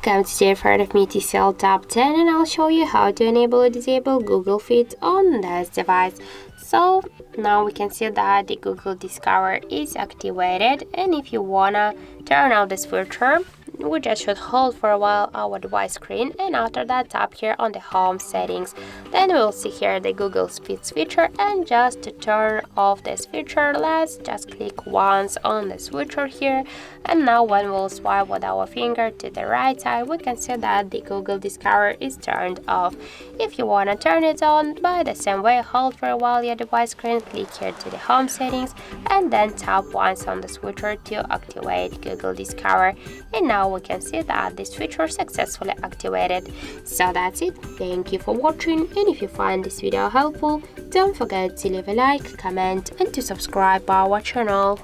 Welcome to the part of me TCL Top 10, and I'll show you how to enable or disable Google Feed on this device. So now we can see that the Google Discover is activated, and if you wanna turn on this feature, we just should hold for a while our device screen, and after that tap here on the home settings. Then we'll see here the Google Feeds feature, and just to turn off this feature, let's just click once on the switcher here, and now when we'll swipe with our finger to the right side, we can see that the Google Discover is turned off. If you want to turn it on, by the same way, hold for a while your device screen, click here to the home settings, and then tap once on the switcher to activate Google Discover. And now we can see that this feature successfully activated. So that's it. Thank you for watching, and if you find this video helpful, don't forget to leave a like, comment, and to subscribe our channel.